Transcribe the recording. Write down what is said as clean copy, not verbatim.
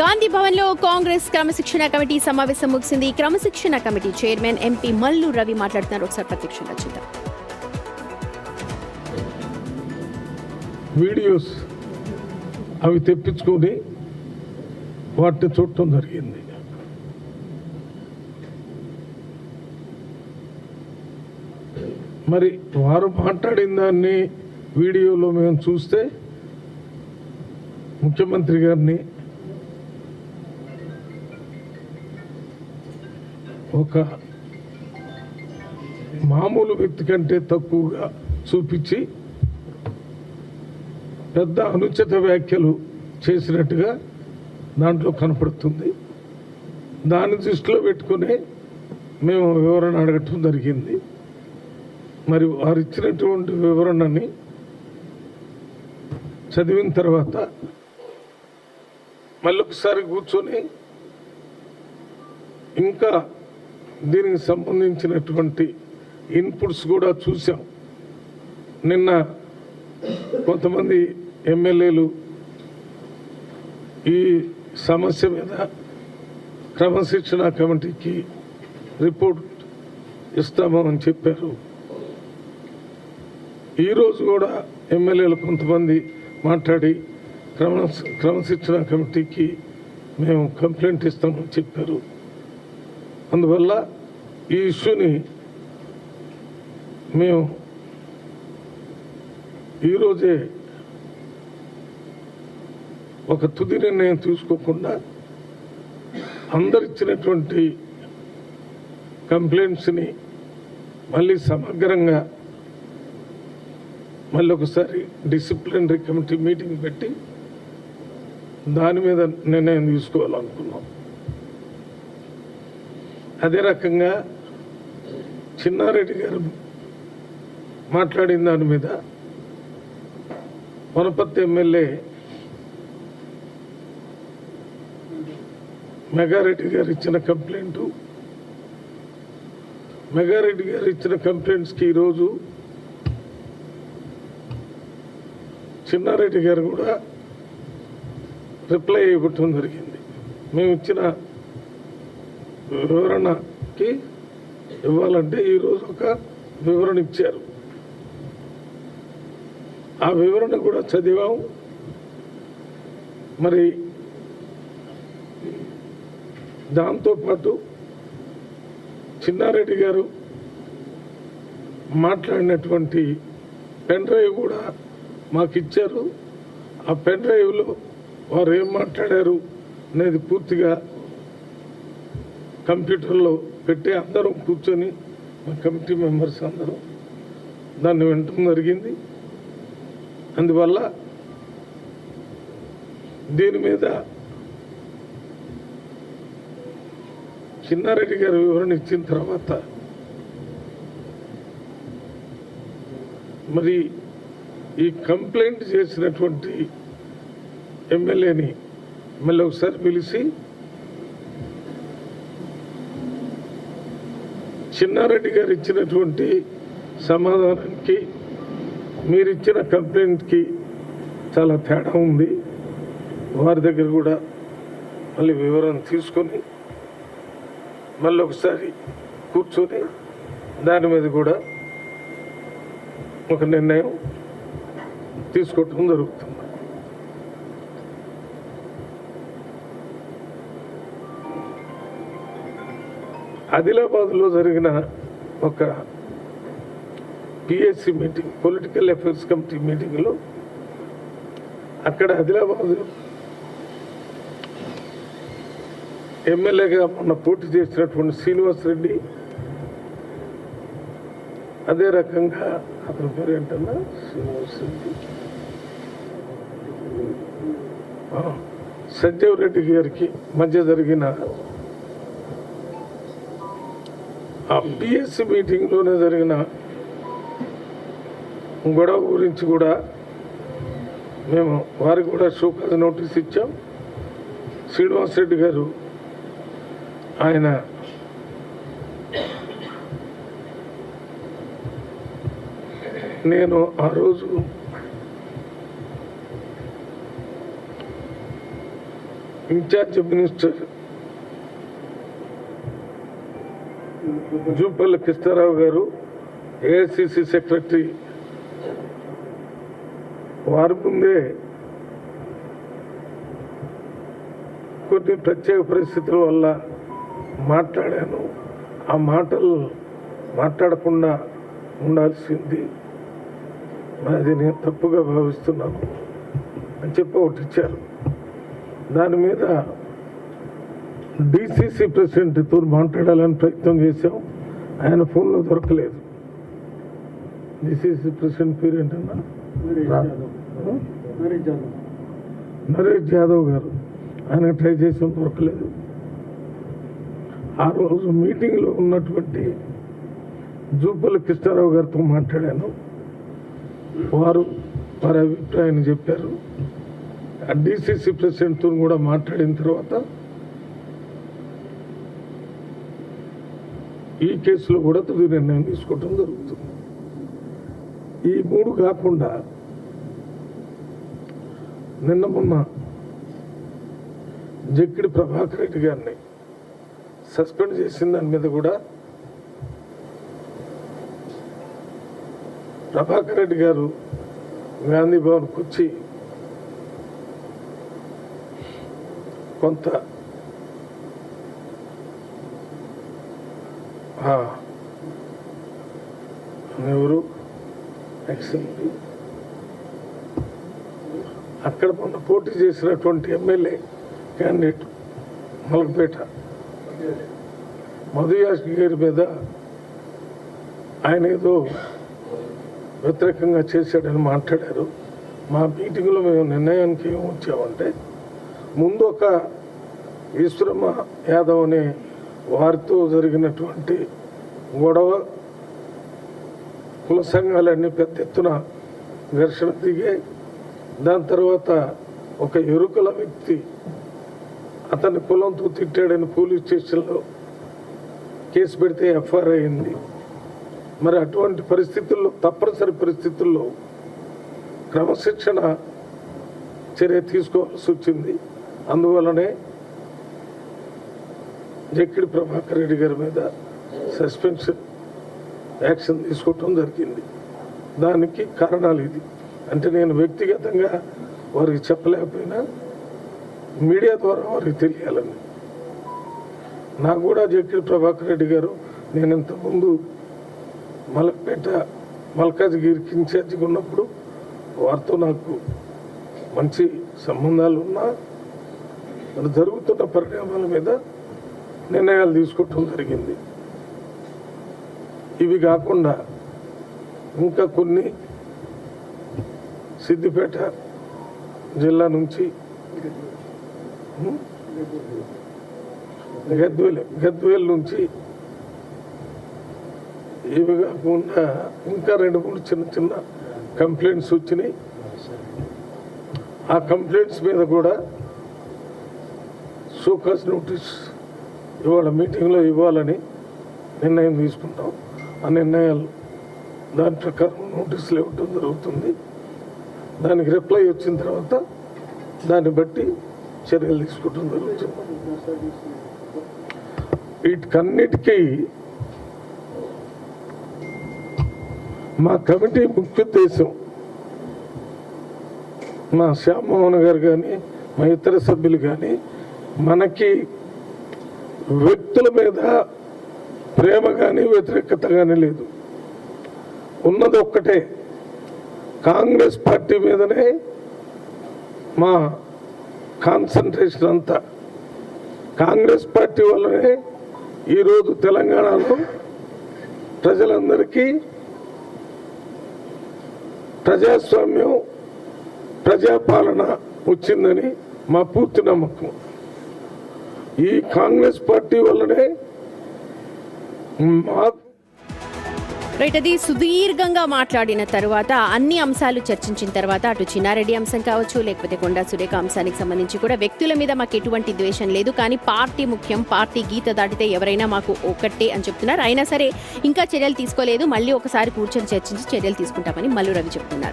గాంధీ భవన్లో కాంగ్రెస్ క్రమశిక్షణ కమిటీ సమావేశం ముగిసింది. క్రమశిక్షణ committee chairman MP Mallu Ravi మాట్లాడుతున్నారు. ఒకసారి ప్రత్యక్షంగా చూద్దాం. వీడియోస్ అవి తెప్పించుకొని వాటిని చూడటం జరిగింది. మరి వారు మాట్లాడిన దాన్ని వీడియోలో మేము చూస్తే ముఖ్యమంత్రి గారిని ఒక మామూలు వ్యక్తి కంటే తక్కువగా చూపించి పెద్ద అనుచిత వ్యాఖ్యలు చేసినట్టుగా దాంట్లో కనపడుతుంది. దాన్ని దృష్టిలో పెట్టుకుని మేము వివరణ అడగటం జరిగింది. మరి వారు ఇచ్చినటువంటి వివరణని చదివిన తర్వాత మళ్ళీ ఒకసారి కూర్చొని ఇంకా దీనికి సంబంధించినటువంటి ఇన్పుట్స్ కూడా చూసాం. నిన్న కొంతమంది ఎమ్మెల్యేలు ఈ సమస్య మీద క్రమశిక్షణ కమిటీకి రిపోర్ట్ ఇస్తామని చెప్పారు. ఈరోజు కూడా ఎమ్మెల్యేలు కొంతమంది మాట్లాడి క్రమశిక్షణ కమిటీకి మేము కంప్లైంట్ ఇస్తామని చెప్పారు. అందువల్ల ఈ ఇష్యూని మేము ఈరోజే ఒక తుది నిర్ణయం తీసుకోకుండా అందరిచ్చినటువంటి కంప్లైంట్స్ని మళ్ళీ సమగ్రంగా మళ్ళీ ఒకసారి డిసిప్లినరీ కమిటీ మీటింగ్ పెట్టి దాని మీద నిర్ణయం తీసుకోవాలనుకున్నాం. అదే రకంగా చిన్నారెడ్డి గారు మాట్లాడిన దాని మీద వనపర్తి ఎమ్మెల్యే మెగారెడ్డి గారు ఇచ్చిన కంప్లైంట్స్కి ఈరోజు చిన్నారెడ్డి గారు కూడా రిప్లై ఇవ్వటం జరిగింది. మేము ఇచ్చిన వివరణకి ఇవ్వాలంటే ఈరోజు ఒక వివరణ ఇచ్చారు. ఆ వివరణ కూడా చదివాము. మరి దాంతోపాటు చిన్నారెడ్డి గారు మాట్లాడినటువంటి పెన్ డ్రైవ్ కూడా మాకు ఇచ్చారు. ఆ పెన్ డ్రైవ్లో వారు ఏం మాట్లాడారు అనేది పూర్తిగా కంప్యూటర్లో పెట్టి అందరం కూర్చొని మా కమిటీ మెంబర్స్ అందరం దాన్ని వినటం జరిగింది. అందువల్ల దీని మీద చిన్నారెడ్డి గారు వివరణ ఇచ్చిన తర్వాత మరి ఈ కంప్లైంట్ చేసినటువంటి ఎమ్మెల్యేని మళ్ళీ ఒకసారి పిలిచి చిన్నారెడ్డి గారు ఇచ్చినటువంటి సమాధానానికి మీరిచ్చిన కంప్లైంట్కి చాలా తేడా ఉంది. వారి దగ్గర కూడా మళ్ళీ వివరణ తీసుకొని మళ్ళీ ఒకసారి కూర్చొని దాని మీద కూడా ఒక నిర్ణయం తీసుకోవటం జరుగుతుంది. ఆదిలాబాద్లో జరిగిన ఒక PSC meeting, political affairs committee మీటింగ్లో అక్కడ ఆదిలాబాద్ ఎమ్మెల్యేగా మొన్న పోటీ చేసినటువంటి శ్రీనివాస్ రెడ్డి, అదే రకంగా అతని పేరు ఏంటన్నా శ్రీనివాస్ రెడ్డి, సంజీవ్ రెడ్డి గారికి మధ్య జరిగిన ఆ పిఎస్సి మీటింగ్లోనే జరిగిన గొడవ గురించి కూడా మేము వారికి కూడా షోకాజ్ నోటీస్ ఇచ్చాం. శ్రీనివాస్ రెడ్డి గారు ఆయన నేను ఆ రోజు ఇన్ఛార్జ్ మినిస్టర్ జూపల్లి కృష్ణారావు గారు, ఏఐసిసి సెక్రటరీ వారి ముందే కొన్ని ప్రత్యేక పరిస్థితుల వల్ల మాట్లాడాను. ఆ మాటలు మాట్లాడకుండా ఉండాల్సింది, అది నేను తప్పుగా భావిస్తున్నాను అని చెప్పి ఒకటి ఇచ్చారు. దాని మీద డిసిసి ప్రెసిడెంట్తో మాట్లాడాలని ప్రయత్నం చేశాం. ఆయన ఫోన్లో దొరకలేదు. డిసిసి ప్రెసిడెంట్ పేరు ఏంటన్నా? నరేష్ యాదవ్ గారు. ఆయన ట్రై చేసాం, దొరకలేదు. ఆ రోజు మీటింగ్లో ఉన్నటువంటి జూపల్లి కృష్ణారావు గారితో మాట్లాడాను. వారి అభిప్రాయాన్ని చెప్పారు. డిసిసి ప్రెసిడెంట్తో కూడా మాట్లాడిన తర్వాత ఈ కేసులో కూడా తుది నిర్ణయం తీసుకోవడం జరుగుతుంది. ఈ మూడు కాకుండా నిన్న మొన్న జక్కిడి ప్రభాకర్ రెడ్డి గారిని సస్పెండ్ చేసిన దాని మీద కూడా ప్రభాకర్ రెడ్డి గారు గాంధీ భవన్కి వచ్చి కొంత ఎవరు ఎక్సెంపీ అక్కడ మొన్న పోటీ చేసినటువంటి ఎమ్మెల్యే క్యాండిడేట్ మలకపేట మధుయాష్ గారి మీద ఆయన ఏదో వ్యతిరేకంగా చేశాడని మాట్లాడారు. మా మీటింగ్లో మేము నిర్ణయానికి ఏమి వచ్చామంటే, ముందు ఒక ఈశ్వరమ్మ యాదవ్ అనే వారితో జరిగినటువంటి గొడవ, కుల సంఘాలన్నీ పెద్ద ఎత్తున ఘర్షణ దిగాయి. దాని తర్వాత ఒక ఎరుకల వ్యక్తి అతని కులంతో తిట్టాడని పోలీస్ స్టేషన్లో కేసు పెడితే ఎఫ్ఐఆర్ అయింది. మరి అటువంటి పరిస్థితుల్లో, తప్పనిసరి పరిస్థితుల్లో క్రమశిక్షణ చర్య తీసుకోవాల్సి వచ్చింది. అందువలనే జక్కిడి ప్రభాకర్ రెడ్డి గారి మీద సస్పెన్షన్ యాక్షన్ తీసుకోవటం జరిగింది. దానికి కారణాలు ఇది. అంటే నేను వ్యక్తిగతంగా వారికి చెప్పలేకపోయినా మీడియా ద్వారా వారికి తెలియాలని. నాకు కూడా జక్కిడి ప్రభాకర్ రెడ్డి గారు, నేను ఇంతకుముందు మలక్పేట మల్కాజ్గిరికి ఇన్ఛార్జిగా ఉన్నప్పుడు వారితో నాకు మంచి సంబంధాలు ఉన్నా, మరి జరుగుతున్న పరిణామాల మీద నిర్ణయాలు తీసుకోవటం జరిగింది. ఇవి కాకుండా ఇంకా కొన్ని సిద్దిపేట జిల్లా నుంచి గద్వేల్ నుంచి, ఇవి కాకుండా ఇంకా 2-3 చిన్న కంప్లైంట్స్ వచ్చినాయి. ఆ కంప్లైంట్స్ మీద కూడా షోకాజ్ నోటీస్ ఇవాళ మీటింగ్లో ఇవ్వాలని నిర్ణయం తీసుకుంటాం. ఆ నిర్ణయాలు దాని ప్రకారం నోటీసులు ఇవ్వటం జరుగుతుంది. దానికి రిప్లై వచ్చిన తర్వాత దాన్ని బట్టి చర్యలు తీసుకోవటం జరుగుతుంది. వీటికన్నిటికీ మా కమిటీ ముఖ్య ఉద్దేశం, మా శ్యామ్మోహన్ గారు కానీ మా ఇతర సభ్యులు కానీ, మనకి వ్యక్తుల మీద ప్రేమ కానీ వ్యతిరేకత కానీ లేదు. ఉన్నది ఒక్కటే, కాంగ్రెస్ పార్టీ మీదనే మా కాన్సన్ట్రేషన్ అంతా. కాంగ్రెస్ పార్టీ వల్లనే ఈరోజు తెలంగాణలో ప్రజలందరికీ ప్రజాస్వామ్యం, ప్రజాపాలన వచ్చిందని మా పూర్తి నమ్మకం. ఈ కాంగ్రెస్ పార్టీ వల్లనే మాకు రైట్. అది సుదీర్ఘంగా మాట్లాడిన తర్వాత, అన్ని అంశాలు చర్చించిన తర్వాత, అటు చిన్నారెడ్డి అంశం కావచ్చు, లేకపోతే కొండా సురేఖ అంశానికి సంబంధించి కూడా వ్యక్తుల మీద మాకు ఎటువంటి ద్వేషం లేదు, కానీ పార్టీ ముఖ్యం, పార్టీ గీత దాటితే ఎవరైనా మాకు ఒకటే అని చెప్తున్నారు. అయినా సరే ఇంకా చర్యలు తీసుకోలేదు. మళ్ళీ ఒకసారి కూర్చొని చర్చించి చర్యలు తీసుకుంటామని మల్లు రవి చెప్తున్నారు.